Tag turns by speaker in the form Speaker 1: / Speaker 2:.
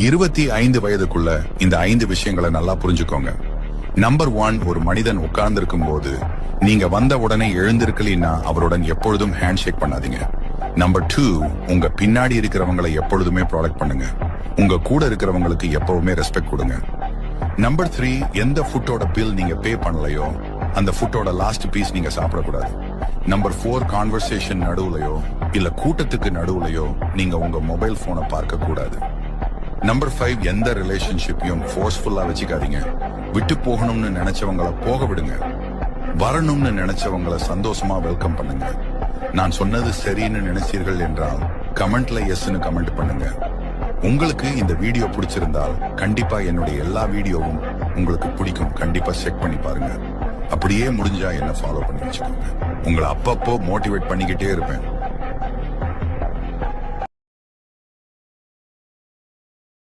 Speaker 1: 25 வயதுக்குள்ள இந்த 5 விஷயங்களை நல்லா புரிஞ்சுக்கோங்க. நம்பர் 1, ஒரு மனிதன் உட்கார்ந்து இருக்கும் போது நீங்க வந்த உடனே எழுந்திருக்கலன்னா அவருடன் எப்பொழுதும் ஹேண்ட் ஷேக் பண்ணாதீங்க. நம்பர் 2, உங்க பின்னாடி இருக்கிறவங்களை எப்பொழுதுமே ப்ராடக்ட் பண்ணுங்க. உங்க கூட இருக்கிறவங்களுக்கு எப்பவுமே ரெஸ்பெக்ட் கொடுங்க. நம்பர் 3, எந்த ஃபுட்டோட பில் நீங்க பே பண்ணலையோ அந்த ஃபுட்டோட லாஸ்ட் பீஸ் நீங்க சாப்பிடக்கூடாது. நம்பர் 4, கான்வர்சேஷன் நடுவுலையோ இல்ல கூட்டத்துக்கு நடுவுலையோ நீங்க உங்க மொபைல் போனை பார்க்க கூடாது. நம்பர் 5, எந்த ரிலேஷன்ஷிப்பையும் ஃபோர்ஸ்ஃபுல்லா வச்சுக்காதீங்க. விட்டு போகணும்னு நினைச்சவங்களை போக விடுங்க. வரணும்னு நினைச்சவங்களை சந்தோஷமா வெல்கம் பண்ணுங்க. நான் சொன்னது சரின்னு நினைச்சீர்கள் என்றால் கமெண்ட்ல எஸ்ன்னு கமெண்ட் பண்ணுங்க. உங்களுக்கு இந்த வீடியோ பிடிச்சிருந்தால் கண்டிப்பா என்னுடைய எல்லா வீடியோவும் உங்களுக்கு பிடிக்கும். கண்டிப்பா செக் பண்ணி பாருங்க. அப்படியே முடிஞ்சா என்ன ஃபாலோ பண்ணி வச்சுக்கோங்க. உங்களை அப்பப்போ மோட்டிவேட் பண்ணிக்கிட்டே இருப்பேன்.